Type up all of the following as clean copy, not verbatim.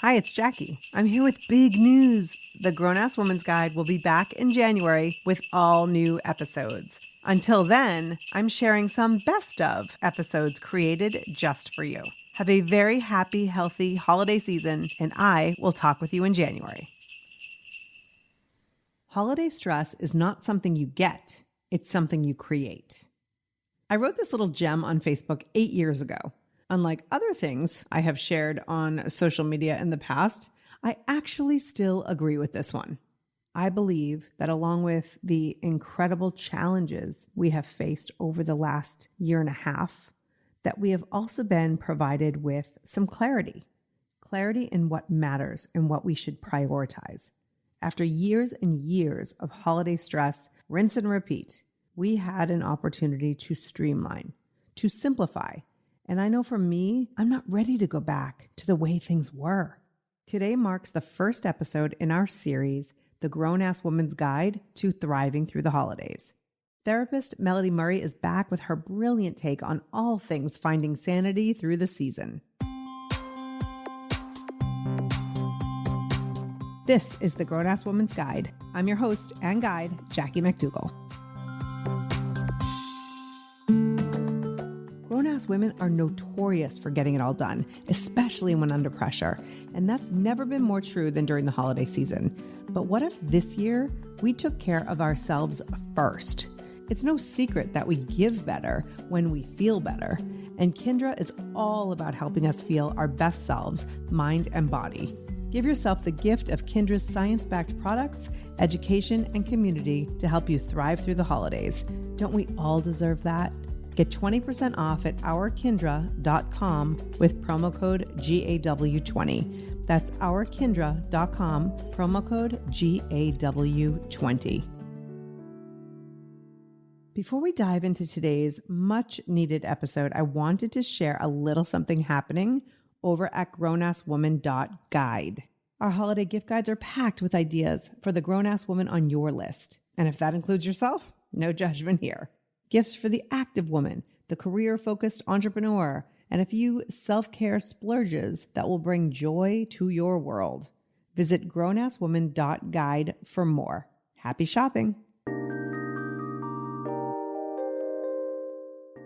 Hi, it's Jackie. I'm here with big news. The Grown Ass Woman's Guide will be back in January with all new episodes. Until then, I'm sharing some best of episodes created just for you. Have a very happy, healthy holiday season, and I will talk with you in January. Holiday stress is not something you get, it's something you create. I wrote this little gem on Facebook 8 years ago. Unlike other things I have shared on social media in the past, I actually still agree with this one. I believe that along with the incredible challenges we have faced over the last year and a half, that we have also been provided with some clarity. Clarity in what matters and what we should prioritize. After years and years of holiday stress, rinse and repeat, we had an opportunity to streamline, to simplify. And I know for me, I'm not ready to go back to the way things were. Today marks the first episode in our series, The Grown Ass Woman's Guide to Thriving Through the Holidays. Therapist Melody Murray is back with her brilliant take on all things finding sanity through the season. This is The Grown Ass Woman's Guide. I'm your host and guide, Jackie McDougall. Grown-ass women are notorious for getting it all done, especially when under pressure. And that's never been more true than during the holiday season. But what if this year we took care of ourselves first? It's no secret that we give better when we feel better. And Kindra is all about helping us feel our best selves, mind and body. Give yourself the gift of Kindra's science-backed products, education, and community to help you thrive through the holidays. Don't we all deserve that? Get 20% off at ourkindra.com with promo code GAW20. That's ourkindra.com, promo code GAW20. Before we dive into today's much needed episode, I wanted to share a little something happening over at grownasswoman.guide. Our holiday gift guides are packed with ideas for the grown-ass woman on your list. And if that includes yourself, no judgment here. Gifts for the active woman, the career-focused entrepreneur, and a few self-care splurges that will bring joy to your world. Visit grownasswoman.guide for more. Happy shopping.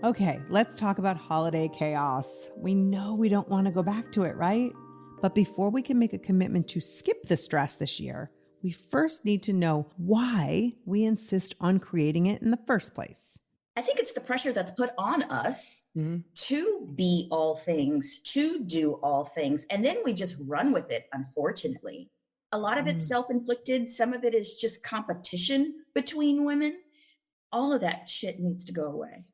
Okay, let's talk about holiday chaos. We know we don't want to go back to it, right? But before we can make a commitment to skip the stress this year, we first need to know why we insist on creating it in the first place. I think it's the pressure that's put on us to be all things, to do all things. And then we just run with it, unfortunately. A lot of it's self-inflicted. Some of it is just competition between women. All of that shit needs to go away.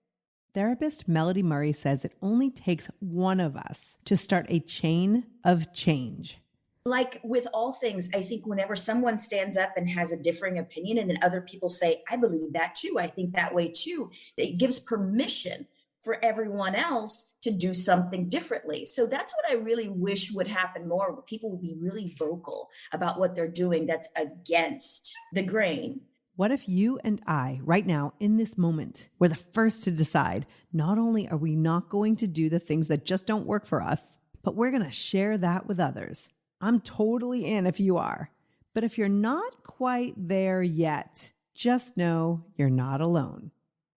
Therapist Melody Murray says it only takes one of us to start a chain of change. Like with all things, I think whenever someone stands up and has a differing opinion and then other people say, I believe that too, I think that way too, it gives permission for everyone else to do something differently. So that's what I really wish would happen more, where people would be really vocal about what they're doing that's against the grain. What if you and I, right now, in this moment, were the first to decide, not only are we not going to do the things that just don't work for us, but we're going to share that with others. I'm totally in if you are. But if you're not quite there yet, just know you're not alone.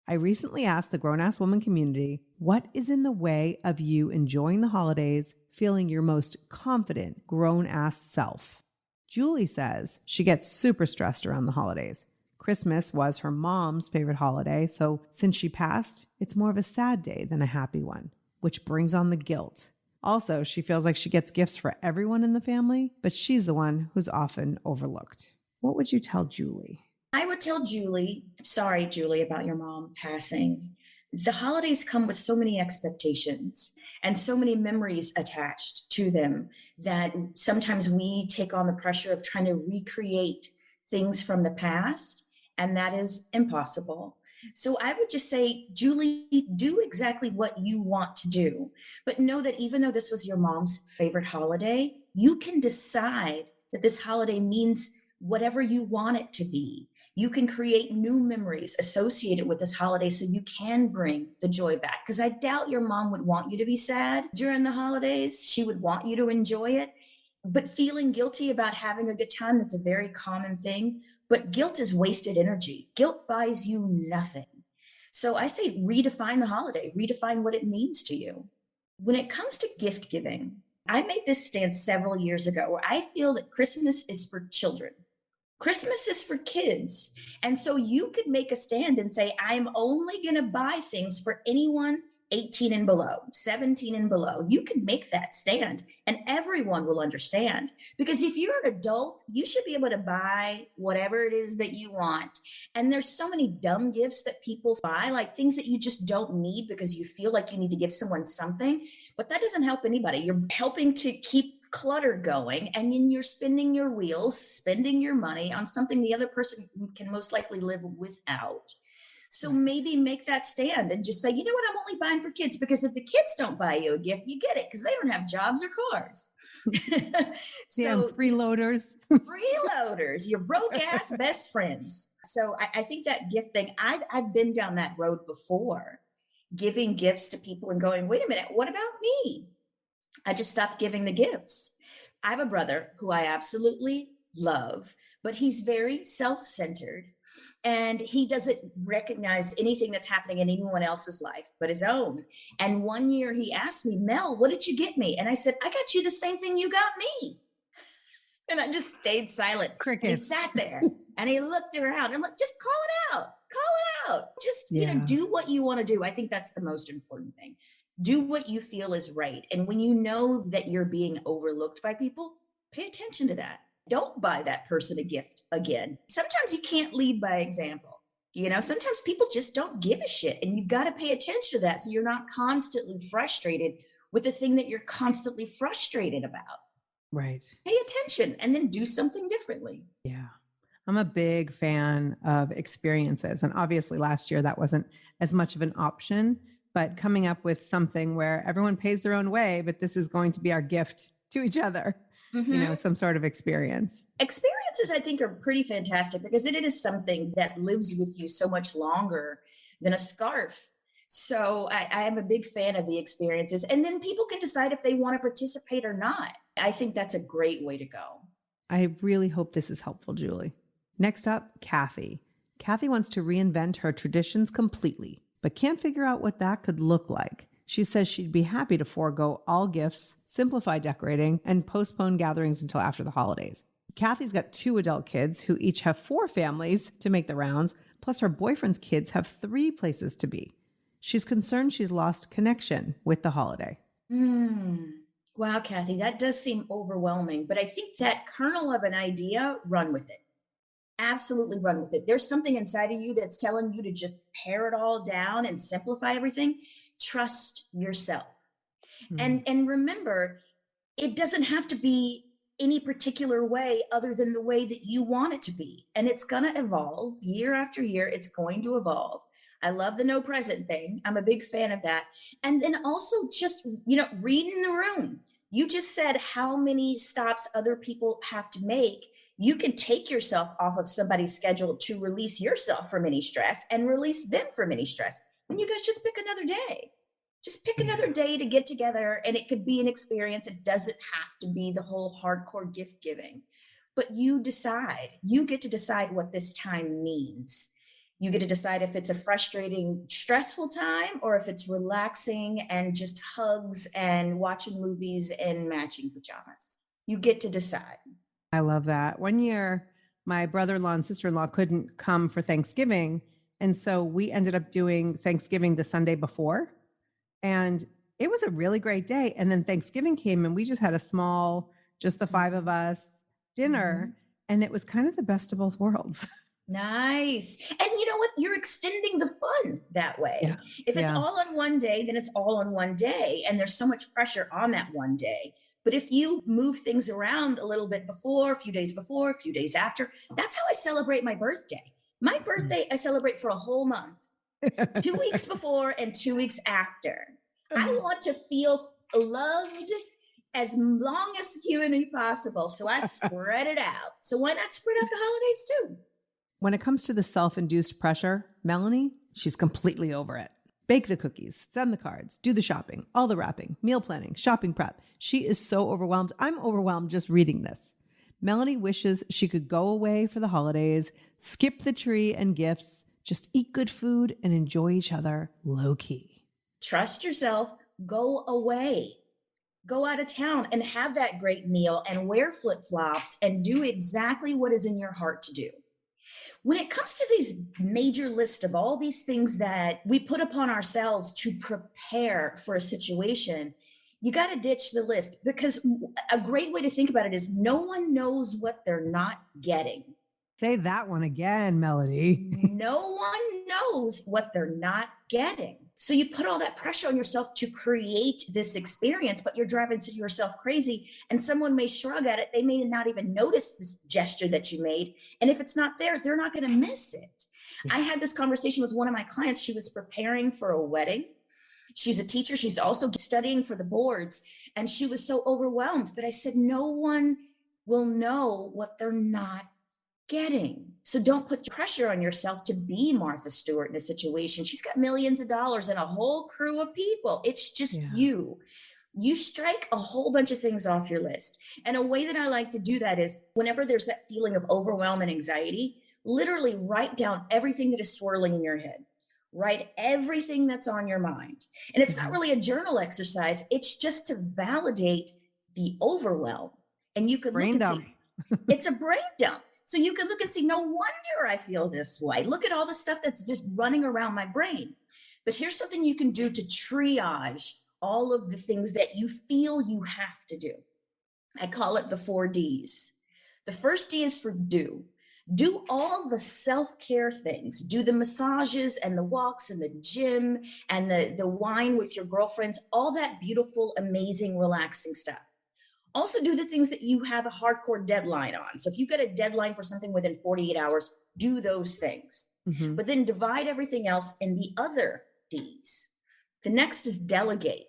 I recently asked the grown-ass woman community, what is in the way of you enjoying the holidays, feeling your most confident grown-ass self? Julie says she gets super stressed around the holidays. Christmas was her mom's favorite holiday, so since she passed, it's more of a sad day than a happy one, which brings on the guilt. Also, she feels like she gets gifts for everyone in the family, but she's the one who's often overlooked. What would you tell Julie? I would tell Julie, sorry, Julie, about your mom passing. The holidays come with so many expectations and so many memories attached to them that sometimes we take on the pressure of trying to recreate things from the past, and that is impossible. So I would just say, Julie, do exactly what you want to do, but know that even though this was your mom's favorite holiday, you can decide that this holiday means whatever you want it to be. You can create new memories associated with this holiday so you can bring the joy back. Because I doubt your mom would want you to be sad during the holidays. She would want you to enjoy it. But feeling guilty about having a good time, that's a very common thing. But guilt is wasted energy. Guilt buys you nothing. So I say redefine the holiday, redefine what it means to you. When it comes to gift giving, I made this stance several years ago where I feel that Christmas is for children. Christmas is for kids. And so you could make a stand and say, I'm only going to buy things for anyone 18 and below, 17 and below. You can make that stand and everyone will understand. Because if you're an adult, you should be able to buy whatever it is that you want. And there's so many dumb gifts that people buy, like things that you just don't need because you feel like you need to give someone something. But that doesn't help anybody. You're helping to keep clutter going, and then you're spinning your wheels, spending your money on something the other person can most likely live without. So maybe make that stand and just say, you know what, I'm only buying for kids, because if the kids don't buy you a gift, you get it because they don't have jobs or cars. So freeloaders. Freeloaders, your broke ass best friends. So I think that gift thing, I've been down that road before, giving gifts to people and going, wait a minute, what about me? I just stopped giving the gifts. I have a brother who I absolutely love, but he's very self-centered and he doesn't recognize anything that's happening in anyone else's life but his own. And one year he asked me, Mel, what did you get me? And I said, I got you the same thing you got me. And I just stayed silent. Crickets. And he sat there and he looked around. I'm like, just call it out. Call it out. Just, do what you want to do. I think that's the most important thing. Do what you feel is right. And when you know that you're being overlooked by people, pay attention to that. Don't buy that person a gift again. Sometimes you can't lead by example. Sometimes people just don't give a shit, and you've got to pay attention to that so you're not constantly frustrated with the thing that you're constantly frustrated about. Right. Pay attention and then do something differently. Yeah. I'm a big fan of experiences. And obviously last year that wasn't as much of an option, but coming up with something where everyone pays their own way, but this is going to be our gift to each other, some sort of experience. Experiences, I think, are pretty fantastic because it is something that lives with you so much longer than a scarf. So I am a big fan of the experiences. And then people can decide if they want to participate or not. I think that's a great way to go. I really hope this is helpful, Julie. Next up, Kathy. Kathy wants to reinvent her traditions completely, but can't figure out what that could look like. She says she'd be happy to forego all gifts, simplify decorating, and postpone gatherings until after the holidays. Kathy's got 2 adult kids who each have 4 families to make the rounds, plus her boyfriend's kids have 3 places to be. She's concerned she's lost connection with the holiday. Wow, Kathy, that does seem overwhelming, but I think that kernel of an idea, run with it. Absolutely run with it. There's something inside of you that's telling you to just pare it all down and simplify everything. Trust yourself. And remember, it doesn't have to be any particular way other than the way that you want it to be. And it's going to evolve year after year. It's going to evolve. I love the no present thing. I'm a big fan of that. And then also just, read in the room. You just said how many stops other people have to make. You can take yourself off of somebody's schedule to release yourself from any stress and release them from any stress. And you guys just pick another day. Just pick another day to get together, and it could be an experience. It doesn't have to be the whole hardcore gift giving, but you decide. You get to decide what this time means. You get to decide if it's a frustrating, stressful time or if it's relaxing and just hugs and watching movies in matching pajamas. You get to decide. I love that. One year, my brother-in-law and sister-in-law couldn't come for Thanksgiving. And so we ended up doing Thanksgiving the Sunday before. And it was a really great day. And then Thanksgiving came and we just had a small, just the 5 of us dinner. And it was kind of the best of both worlds. Nice. And you know what? You're extending the fun that way. Yeah. If it's all on one day, then it's all on one day. And there's so much pressure on that one day. But if you move things around a little bit before, a few days before, a few days after, that's how I celebrate my birthday. My birthday, I celebrate for a whole month, 2 weeks before and 2 weeks after. I want to feel loved as long as humanly possible. So I spread it out. So why not spread out the holidays too? When it comes to the self-induced pressure, Melanie, she's completely over it. Bake the cookies, send the cards, do the shopping, all the wrapping, meal planning, shopping prep. She is so overwhelmed. I'm overwhelmed just reading this. Melanie wishes she could go away for the holidays, skip the tree and gifts, just eat good food and enjoy each other low key. Trust yourself. Go away. Go out of town and have that great meal and wear flip-flops and do exactly what is in your heart to do. When it comes to these major lists of all these things that we put upon ourselves to prepare for a situation, you got to ditch the list, because a great way to think about it is no one knows what they're not getting. Say that one again, Melody. No one knows what they're not getting. So you put all that pressure on yourself to create this experience, but you're driving yourself crazy, and someone may shrug at it. They may not even notice this gesture that you made. And if it's not there, they're not going to miss it. I had this conversation with one of my clients. She was preparing for a wedding. She's a teacher. She's also studying for the boards. And she was so overwhelmed. But I said, no one will know what they're not getting. So don't put pressure on yourself to be Martha Stewart in a situation. She's got millions of dollars and a whole crew of people. It's just you. You strike a whole bunch of things off your list. And a way that I like to do that is whenever there's that feeling of overwhelm and anxiety, literally write down everything that is swirling in your head. Write everything that's on your mind. And it's not really a journal exercise. It's just to validate the overwhelm. And you could brain look and dump. see, it's a brain dump. So you can look and see, no wonder I feel this way. Look at all the stuff that's just running around my brain. But here's something you can do to triage all of the things that you feel you have to do. I call it the 4 Ds. The first D is for do. Do all the self-care things. Do the massages and the walks and the gym and the wine with your girlfriends, all that beautiful, amazing, relaxing stuff. Also do the things that you have a hardcore deadline on. So if you've got a deadline for something within 48 hours, do those things. Mm-hmm. But then divide everything else in the other Ds. The next is delegate.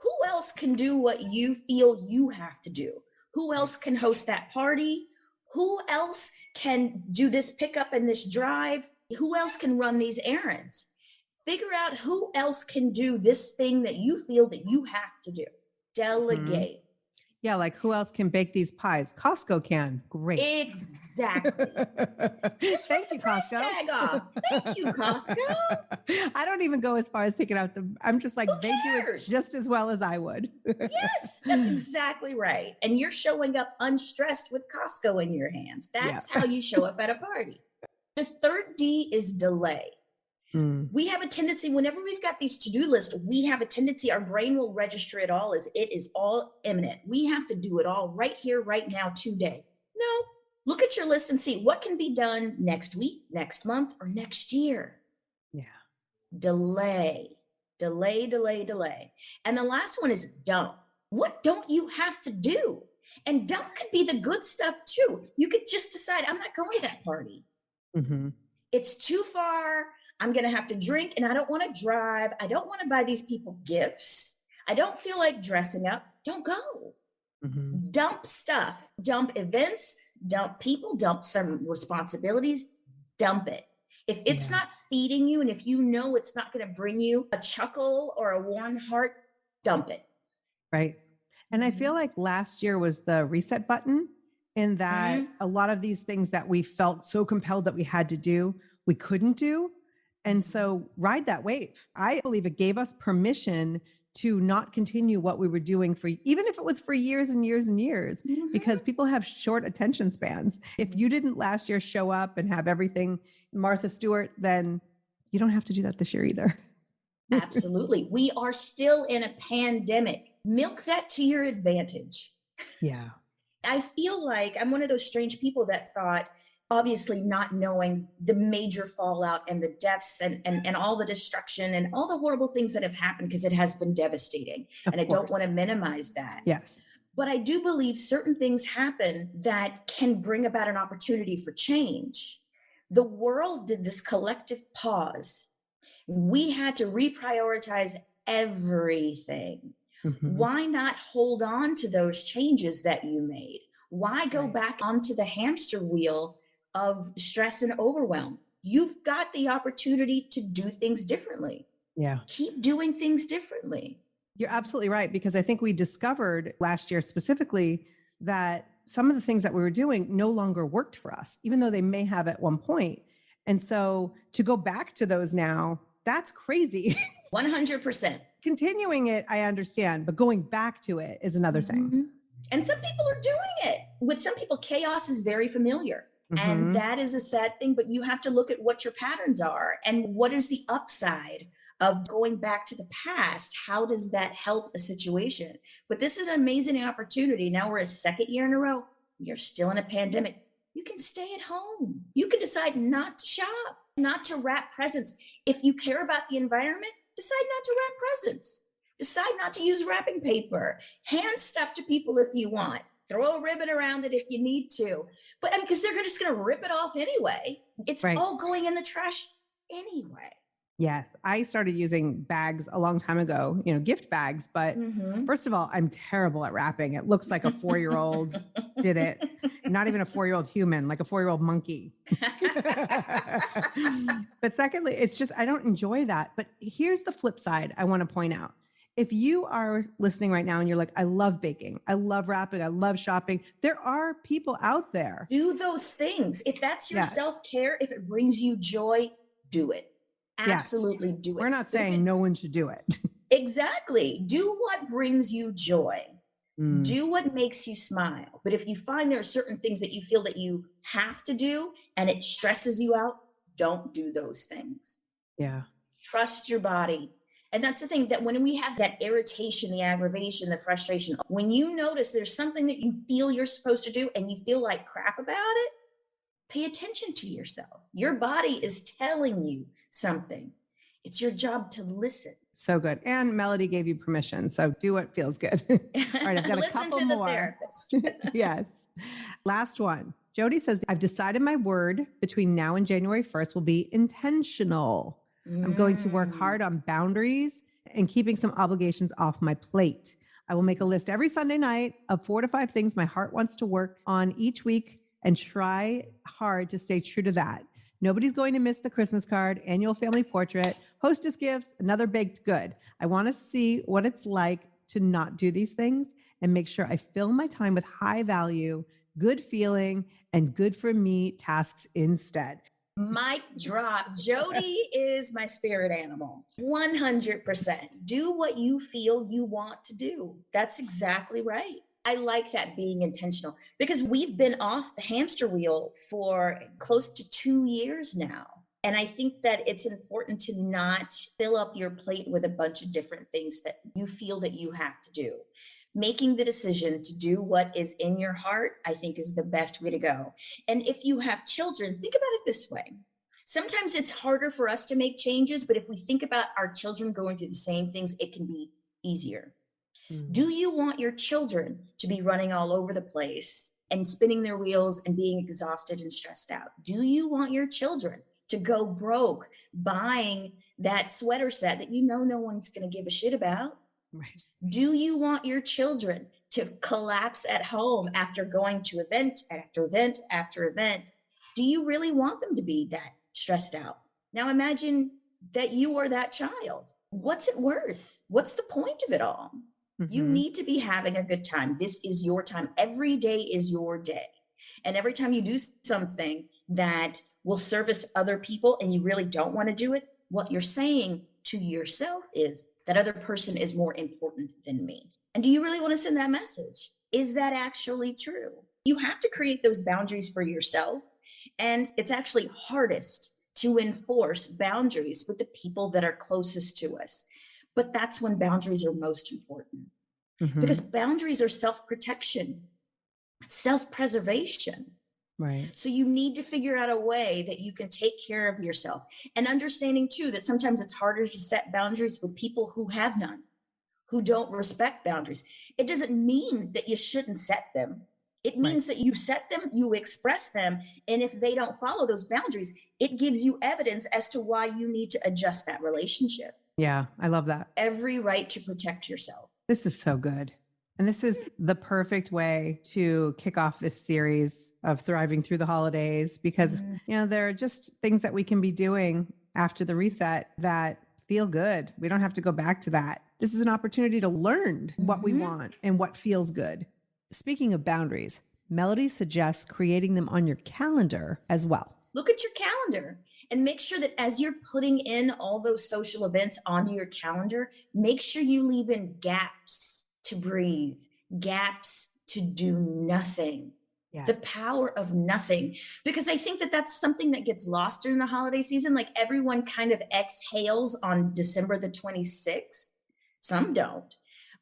Who else can do what you feel you have to do? Who else can host that party? Who else can do this pickup and this drive? Who else can run these errands? Figure out who else can do this thing that you feel that you have to do. Delegate. Mm-hmm. Yeah, like who else can bake these pies? Costco can. Great. Exactly. Just thank you, Costco. Tag off. Thank you, Costco. I don't even go as far as taking out I'm just like, they do it just as well as I would. Yes, that's exactly right. And you're showing up unstressed with Costco in your hands. That's how you show up at a party. The third D is delay. We have a tendency, whenever we've got these to-do lists, we have a tendency, our brain will register it all as it is all imminent. We have to do it all right here, right now, today. No, look at your list and see what can be done next week, next month, or next year. Yeah. Delay. And the last one is don't. What don't you have to do? And don't could be the good stuff too. You could just decide, I'm not going to that party. Mm-hmm. It's too far. I'm going to have to drink and I don't want to drive. I don't want to buy these people gifts. I don't feel like dressing up. Don't go. Mm-hmm. Dump stuff, dump events, dump people, dump some responsibilities, dump it. If it's not feeding you and if you know it's not going to bring you a chuckle or a warm heart, dump it. Right. And I feel like last year was the reset button in that a lot of these things that we felt so compelled that we had to do, we couldn't do. And so ride that wave. I believe it gave us permission to not continue what we were doing for, even if it was for years and years and years, because people have short attention spans. If you didn't last year show up and have everything Martha Stewart, then you don't have to do that this year either. Absolutely. We are still in a pandemic. Milk that to your advantage. Yeah. I feel like I'm one of those strange people that thought, obviously not knowing the major fallout and the deaths and all the destruction and all the horrible things that have happened, because it has been devastating. And I don't want to minimize that. Yes. But I do believe certain things happen that can bring about an opportunity for change. The world did this collective pause. We had to reprioritize everything. Mm-hmm. Why not hold on to those changes that you made? Why go back onto the hamster wheel of stress and overwhelm? You've got the opportunity to do things differently. Yeah. Keep doing things differently. You're absolutely right. Because I think we discovered last year specifically that some of the things that we were doing no longer worked for us, even though they may have at one point. And so to go back to those now, that's crazy. 100%. Continuing it, I understand, but going back to it is another thing. And some people are doing it. With some people, chaos is very familiar. And that is a sad thing, but you have to look at what your patterns are and what is the upside of going back to the past. How does that help a situation? But this is an amazing opportunity. Now we're a second year in a row. You're still in a pandemic. You can stay at home. You can decide not to shop, not to wrap presents. If you care about the environment, decide not to wrap presents. Decide not to use wrapping paper. Hand stuff to people if you want. Throw a ribbon around it if you need to. But because they're just going to rip it off anyway. It's all going in the trash anyway. Yes. I started using bags a long time ago, gift bags. But first of all, I'm terrible at wrapping. It looks like a 4-year-old did it. Not even a 4-year-old human, like a 4-year-old monkey. But secondly, it's just, I don't enjoy that. But here's the flip side I want to point out. If you are listening right now and you're like, I love baking, I love wrapping, I love shopping, there are people out there. Do those things. If that's your self-care, if it brings you joy, do it. Absolutely do it. We're not saying no one should do it. Exactly. Do what brings you joy. Do what makes you smile. But if you find there are certain things that you feel that you have to do and it stresses you out, don't do those things. Yeah. Trust your body. And that's the thing, that when we have that irritation, the aggravation, the frustration, when you notice there's something that you feel you're supposed to do and you feel like crap about it, pay attention to yourself. Your body is telling you something. It's your job to listen. So good. And Melody gave you permission. So do what feels good. All right. I've got a couple to the more. Therapist. Yes. Last one. Jody says, I've decided my word between now and January 1st will be intentional. I'm going to work hard on boundaries and keeping some obligations off my plate. I will make a list every Sunday night of 4 to 5 things my heart wants to work on each week and try hard to stay true to that. Nobody's going to miss the Christmas card, annual family portrait, hostess gifts, another baked good. I want to see what it's like to not do these things and make sure I fill my time with high value, good feeling, and good for me tasks instead. Mic drop. Jody is my spirit animal. 100%. Do what you feel you want to do. That's exactly right. I like that, being intentional, because we've been off the hamster wheel for close to 2 years now. And I think that it's important to not fill up your plate with a bunch of different things that you feel that you have to do. Making the decision to do what is in your heart, I think, is the best way to go. And if you have children, think about it this way. Sometimes it's harder for us to make changes, but if we think about our children going through the same things, it can be easier. Do you want your children to be running all over the place and spinning their wheels and being exhausted and stressed out? Do you want your children to go broke buying that sweater set that no one's going to give a shit about? Right. Do you want your children to collapse at home after going to event after event after event? Do you really want them to be that stressed out? Now imagine that you are that child. What's it worth? What's the point of it all? You need to be having a good time. This is your time. Every day is your day. And every time you do something that will service other people and you really don't want to do it, what you're saying to yourself is that other person is more important than me. And do you really want to send that message? Is that actually true? You have to create those boundaries for yourself. And it's actually hardest to enforce boundaries with the people that are closest to us. But that's when boundaries are most important, because boundaries are self-protection, self-preservation. Right. So you need to figure out a way that you can take care of yourself, and understanding too that sometimes it's harder to set boundaries with people who have none, who don't respect boundaries. It doesn't mean that you shouldn't set them. It means that you set them, you express them, and if they don't follow those boundaries, it gives you evidence as to why you need to adjust that relationship. Yeah, I love that. Every right to protect yourself. This is so good. And this is the perfect way to kick off this series of Thriving Through the Holidays, because, there are just things that we can be doing after the reset that feel good. We don't have to go back to that. This is an opportunity to learn what we want and what feels good. Speaking of boundaries, Melody suggests creating them on your calendar as well. Look at your calendar and make sure that as you're putting in all those social events onto your calendar, make sure you leave in gaps to breathe, gaps to do nothing. Yeah. The power of nothing. Because I think that that's something that gets lost during the holiday season. Like everyone kind of exhales on December the 26th. Some don't.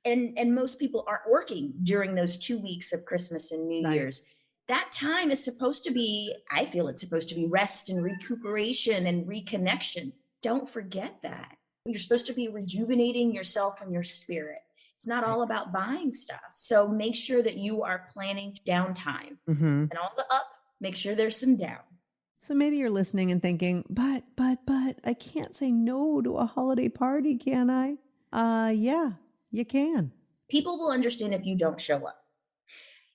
And most people aren't working during those 2 weeks of Christmas and New Year's. That time is supposed to be, I feel it's supposed to be rest and recuperation and reconnection. Don't forget that. You're supposed to be rejuvenating yourself and your spirit. It's not all about buying stuff. So make sure that you are planning downtime. And all the up, make sure there's some down. So maybe you're listening and thinking, but I can't say no to a holiday party, can I? Yeah, you can. People will understand if you don't show up.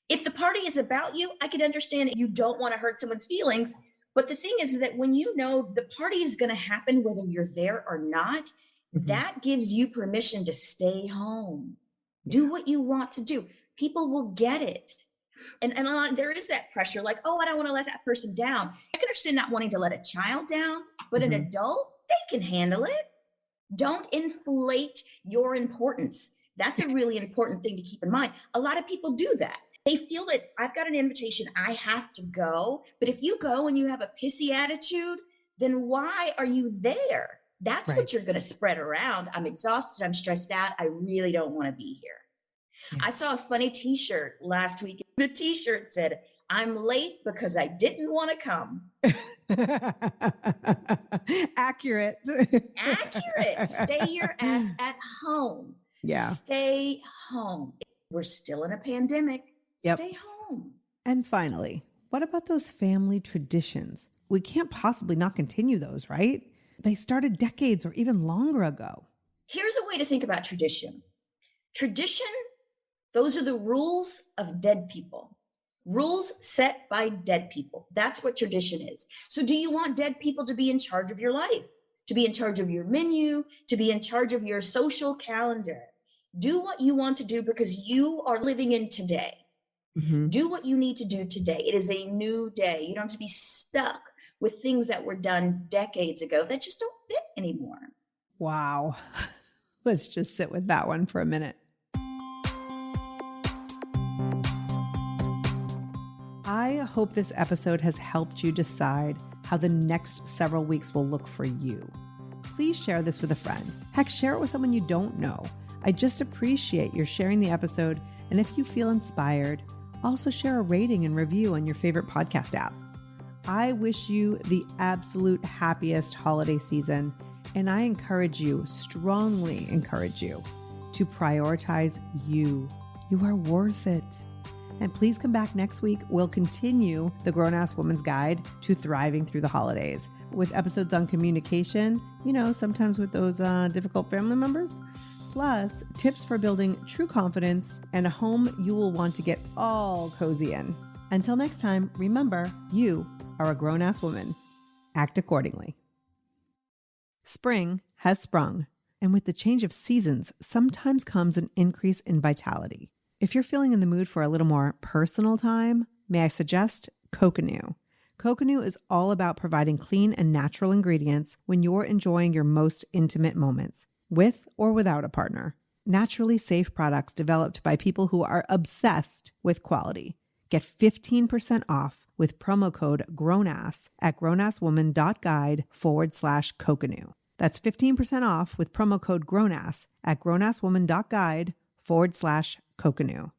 If the party is about you, I could understand you don't want to hurt someone's feelings. But the thing is that when you know the party is going to happen, whether you're there or not, that gives you permission to stay home. Do what you want to do. People will get it. And there is that pressure like, oh, I don't want to let that person down. I can understand not wanting to let a child down, but an adult, they can handle it. Don't inflate your importance. That's a really important thing to keep in mind. A lot of people do that. They feel that I've got an invitation, I have to go. But if you go and you have a pissy attitude, then why are you there? That's what you're going to spread around. I'm exhausted. I'm stressed out. I really don't want to be here. I saw a funny t-shirt last week. The t-shirt said, I'm late because I didn't want to come. Accurate. Accurate. Stay your ass at home. Yeah. Stay home. We're still in a pandemic. Stay home. And finally, what about those family traditions? We can't possibly not continue those, right? They started decades or even longer ago. Here's a way to think about tradition. Tradition, those are the rules of dead people. Rules set by dead people. That's what tradition is. So do you want dead people to be in charge of your life, to be in charge of your menu, to be in charge of your social calendar? Do what you want to do because you are living in today. Do what you need to do today. It is a new day. You don't have to be stuck with things that were done decades ago that just don't fit anymore. Wow. Let's just sit with that one for a minute. I hope this episode has helped you decide how the next several weeks will look for you. Please share this with a friend. Heck, share it with someone you don't know. I just appreciate your sharing the episode. And if you feel inspired, also share a rating and review on your favorite podcast app. I wish you the absolute happiest holiday season, and I strongly encourage you to prioritize you. You are worth it. And please come back next week. We'll continue the Grown-Ass Woman's Guide to Thriving Through the Holidays with episodes on communication, sometimes with those difficult family members, plus tips for building true confidence and a home you will want to get all cozy in. Until next time, remember, you are a grown-ass woman. Act accordingly. Spring has sprung, and with the change of seasons, sometimes comes an increase in vitality. If you're feeling in the mood for a little more personal time, may I suggest Coconut. Coconut is all about providing clean and natural ingredients when you're enjoying your most intimate moments, with or without a partner. Naturally safe products developed by people who are obsessed with quality. Get 15% off with promo code GROWNASS at grownasswoman.guide/Coconut. That's 15% off with promo code GROWNASS at grownasswoman.guide/Coconut.